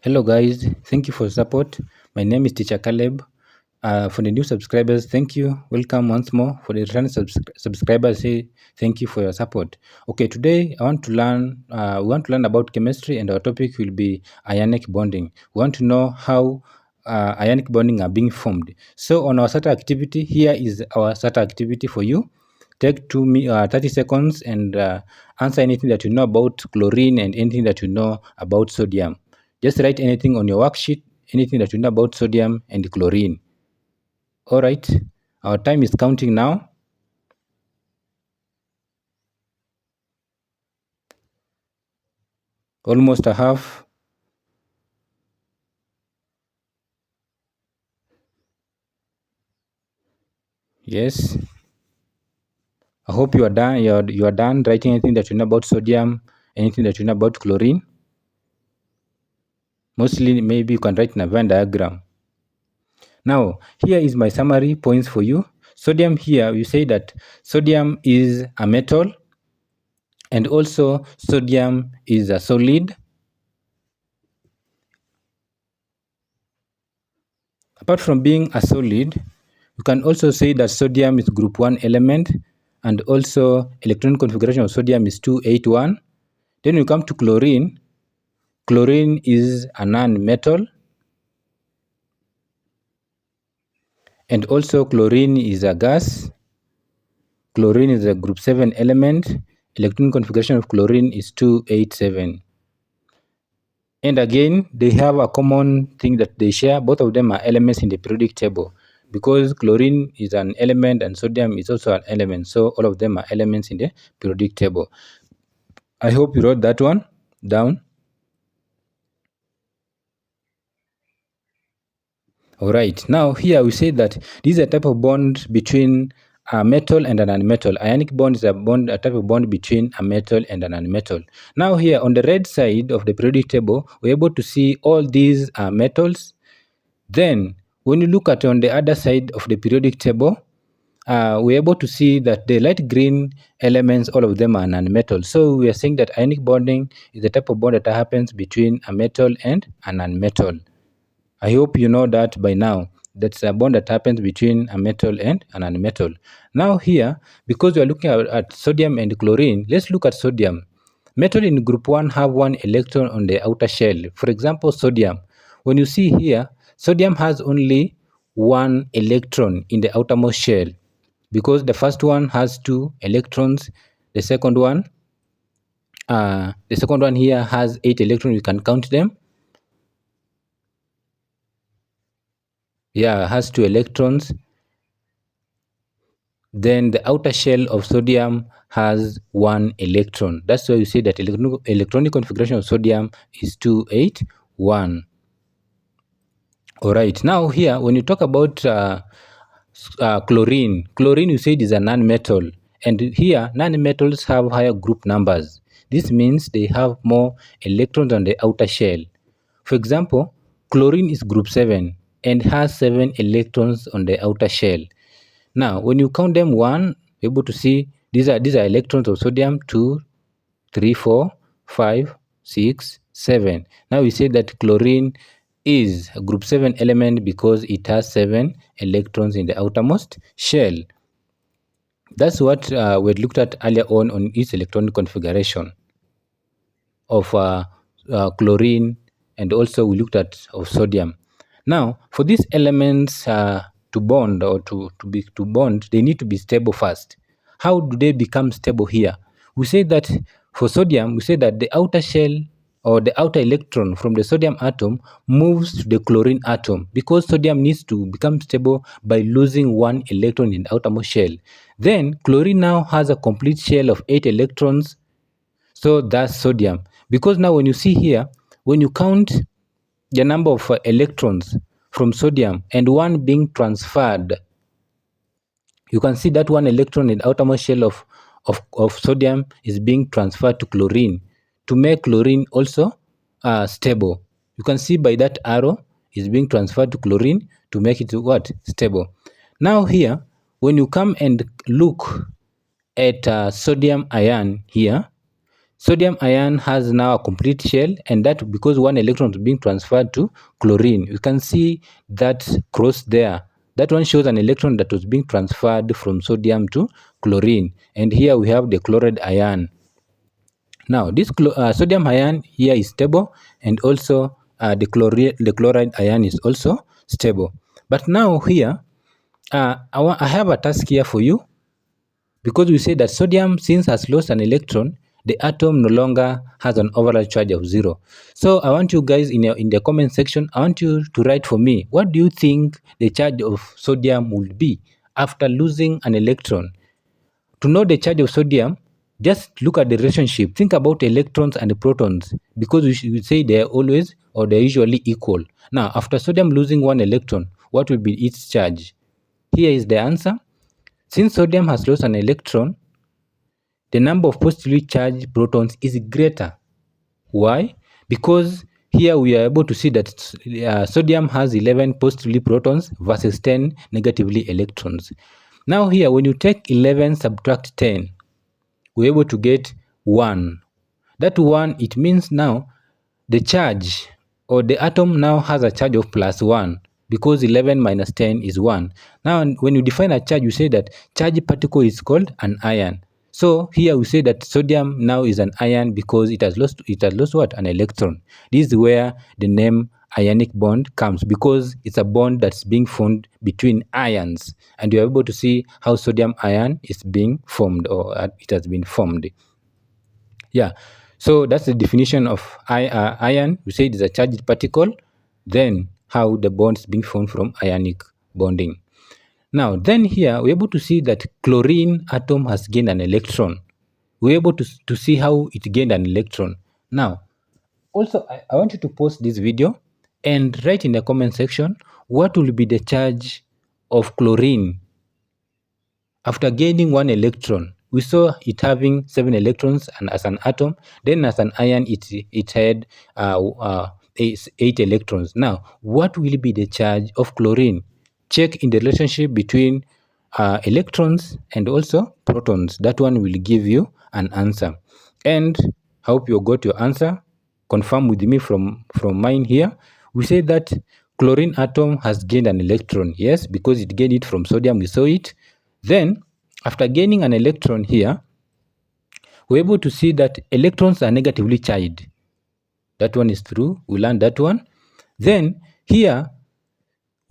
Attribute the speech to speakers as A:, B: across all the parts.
A: Hello guys, thank you for the support. My name is Teacher Caleb. For the new subscribers, thank you. Welcome once more. For the returning subscribers, say thank you for your support. Okay, today I want to learn. We want to learn about chemistry, and our topic will be ionic bonding. We want to know how ionic bonding are being formed. So, on our starter activity, here is our starter activity for you. Take 30 seconds and answer anything that you know about chlorine and anything that you know about sodium. Just write anything on your worksheet, anything that you know about sodium and chlorine. All right, our time is counting now. Almost a half. Yes. I hope you are done. You are done writing anything that you know about sodium, anything that you know about chlorine. Mostly, maybe you can write in a Venn diagram. Now, here is my summary points for you. Sodium here, you say that sodium is a metal, and also sodium is a solid. Apart from being a solid, you can also say that sodium is group 1 element, and also electron configuration of sodium is 281. Then you come to chlorine. Chlorine is a non-metal, and also chlorine is a gas. Chlorine is a group 7 element. Electron configuration of chlorine is 287. And again, they have a common thing that they share. Both of them are elements in the periodic table, because chlorine is an element and sodium is also an element. So all of them are elements in the periodic table. I hope you wrote that one down. All right. Now here we say that this is a type of bond between a metal and a non-metal. Ionic bond is a type of bond between a metal and a non-metal. Now here on the red side of the periodic table, we're able to see all these are metals. Then when you look at on the other side of the periodic table, we're able to see that the light green elements, all of them are non-metal. So we are saying that ionic bonding is the type of bond that happens between a metal and a non-metal. I hope you know that by now. That's a bond that happens between a metal and a non-metal. Now here, because we are looking at sodium and chlorine, let's look at sodium. Metal in group 1 have one electron on the outer shell. For example, sodium. When you see here, sodium has only one electron in the outermost shell, because the first one has two electrons. The second one here has 8 electrons. You can count them. Yeah, has 2 electrons. Then the outer shell of sodium has 1 electron. That's why you say that electronic configuration of sodium is 281. All right. Now here, when you talk about chlorine, you said is a non-metal, and here non-metals have higher group numbers. This means they have more electrons on the outer shell. For example, chlorine is group 7 and has 7 electrons on the outer shell. Now, when you count them one, you're able to see these are electrons of sodium: 2, 3, 4, 5, 6, 7. Now we say that chlorine is a group 7 element because it has 7 electrons in the outermost shell. That's what we looked at earlier on its electronic configuration of chlorine, and also we looked at of sodium. Now, for these elements to bond or to bond, they need to be stable first. How do they become stable here? We say that for sodium, we say that the outer shell or the outer electron from the sodium atom moves to the chlorine atom, because sodium needs to become stable by losing 1 electron in the outermost shell. Then chlorine now has a complete shell of 8 electrons. So that's sodium. Because now when you see here, when you count the number of electrons from sodium and one being transferred, you can see that 1 electron in the outermost shell of sodium is being transferred to chlorine to make chlorine also stable. You can see by that arrow is being transferred to chlorine to make it what? Stable. Now here, when you come and look at sodium ion here, Sodium ion has now a complete shell, and that because one electron is being transferred to chlorine. You can see that cross there. That one shows an electron that was being transferred from sodium to chlorine. And here we have the chloride ion. Now, this sodium ion here is stable, and also the chloride ion is also stable. But now here, I have a task here for you, because we say that sodium, since has lost an electron, the atom no longer has an overall charge of 0. So I want you guys in the comment section, I want you to write for me, what do you think the charge of sodium will be after losing an electron? To know the charge of sodium, just look at the relationship. Think about electrons and the protons, because we say they are always, or they are usually equal. Now, after sodium losing one electron, what will be its charge? Here is the answer. Since sodium has lost an electron, the number of positively charged protons is greater. Why? Because here we are able to see that sodium has 11 positively protons versus 10 negatively electrons. Now here, when you take 11 subtract 10, we're able to get 1. That 1, it means now the charge, or the atom now has a charge of +1, because 11 minus 10 is 1. Now, when you define a charge, you say that charged particle is called an ion. So here we say that sodium now is an ion because it has lost what? An electron. This is where the name ionic bond comes, because it's a bond that's being formed between ions, and you're able to see how sodium ion is being formed, or it has been formed. Yeah, so that's the definition of ion. We say it is a charged particle, then how the bond is being formed from ionic bonding. Now, then here we're able to see that chlorine atom has gained an electron. We're able to see how it gained an electron. Now, also, I want you to pause this video and write in the comment section what will be the charge of chlorine after gaining one electron. We saw it having 7 electrons and as an atom. Then as an ion, it had 8 electrons. Now, what will be the charge of chlorine? Check in the relationship between electrons and also protons. That one will give you an answer. And I hope you got your answer. Confirm with me from mine here. We say that chlorine atom has gained an electron. Yes, because it gained it from sodium. We saw it. Then, after gaining an electron here, we're able to see that electrons are negatively charged. That one is true. We learned that one. Then, here,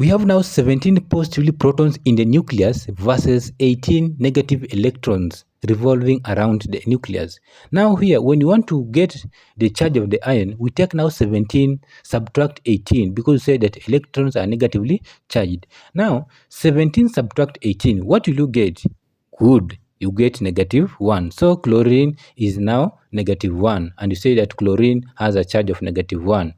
A: we have now 17 positively protons in the nucleus versus 18 negative electrons revolving around the nucleus. Now here, when you want to get the charge of the ion, we take now 17 subtract 18, because we say that electrons are negatively charged. Now, 17 subtract 18, what will you get? Good, you get -1. So chlorine is now -1, and you say that chlorine has a charge of -1.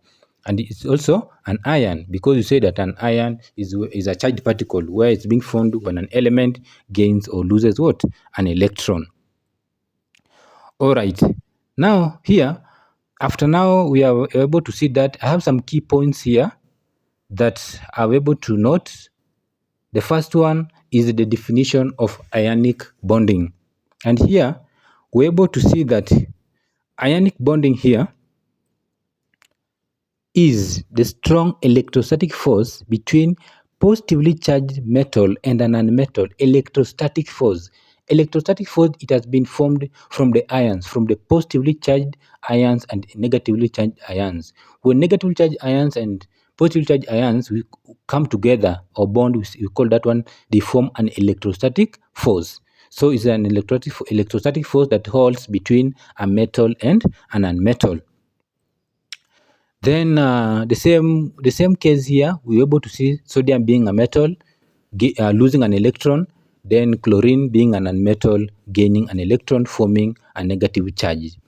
A: And it's also an ion, because you say that an ion is a charged particle where it's being formed when an element gains or loses what? An electron. All right. Now here, after now we are able to see that I have some key points here that are able to note. The first one is the definition of ionic bonding. And here we're able to see that ionic bonding here is the strong electrostatic force between positively charged metal and a nonmetal. Electrostatic force. Electrostatic force, it has been formed from the ions, from the positively charged ions and negatively charged ions. When negatively charged ions and positively charged ions will come together or bond, we call that one, they form an electrostatic force. So it's an electrostatic force that holds between a metal and a nonmetal. Then the same case here, we're able to see sodium being a metal, losing an electron, then chlorine being an nonmetal, gaining an electron, forming a negative charge.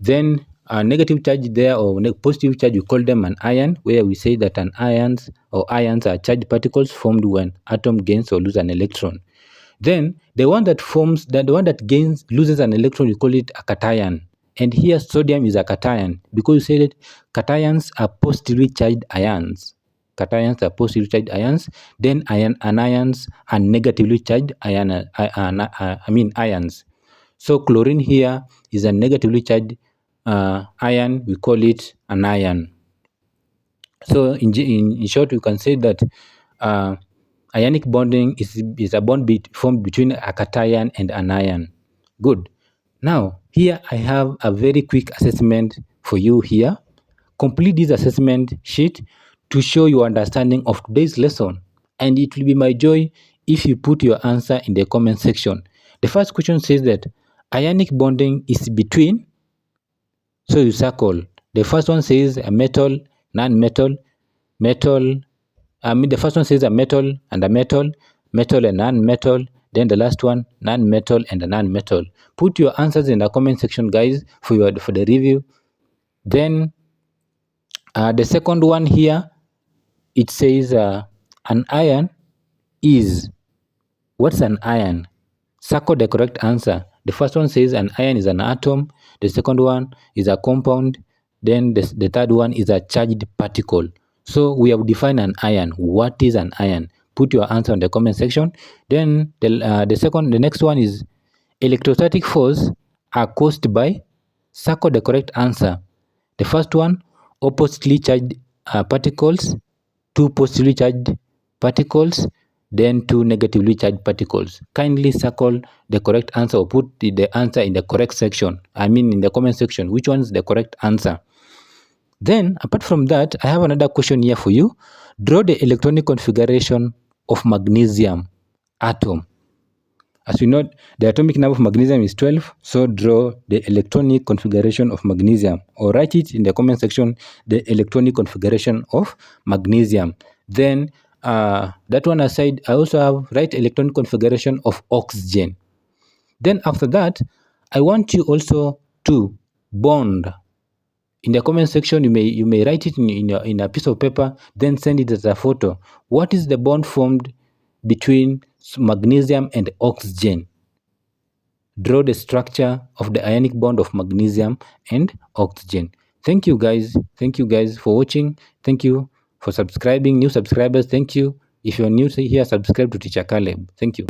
A: Then a negative charge there, or positive charge, we call them an ion, where we say that ions are charged particles formed when atom gains or loses an electron. Then the one that loses an electron, we call it a cation. And here sodium is a cation, because you say that cations are positively charged ions. Cations are positively charged ions. Then anions are negatively charged ions. So chlorine here is a negatively charged ion. We call it an ion. So in short, you can say that uh, ionic bonding is a bond formed between a cation and an ion. Good. Now, here I have a very quick assessment for you here. Complete this assessment sheet to show your understanding of today's lesson. And it will be my joy if you put your answer in the comment section. The first question says that ionic bonding is between, so you circle. The first one says a metal, non-metal, metal. The first one says a metal and a metal, metal and non-metal. Then the last one, non-metal and a non-metal. Put your answers in the comment section, guys, for the review. Then the second one here, it says an ion is. What's an ion? Circle the correct answer. The first one says an ion is an atom. The second one is a compound. Then the third one is a charged particle. So we have defined an ion. What is an ion? Put your answer in the comment section. Then the next one is electrostatic force are caused by. Circle the correct answer. The first one, oppositely charged particles, two positively charged particles, then two negatively charged particles. Kindly circle the correct answer or put the answer in the correct section. In the comment section, which one is the correct answer. Then, apart from that, I have another question here for you. Draw the electronic configuration of magnesium atom. As we know, the atomic number of magnesium is 12, so draw the electronic configuration of magnesium, or write it in the comment section, the electronic configuration of magnesium. Then, that one aside, I also have write electronic configuration of oxygen. Then after that, I want you also to bond. In the comment section, you may write it in a piece of paper, then send it as a photo. What is the bond formed between magnesium and oxygen? Draw the structure of the ionic bond of magnesium and oxygen. Thank you guys. Thank you guys for watching. Thank you for subscribing. New subscribers, thank you. If you're new here, subscribe to Teacher Caleb. Thank you.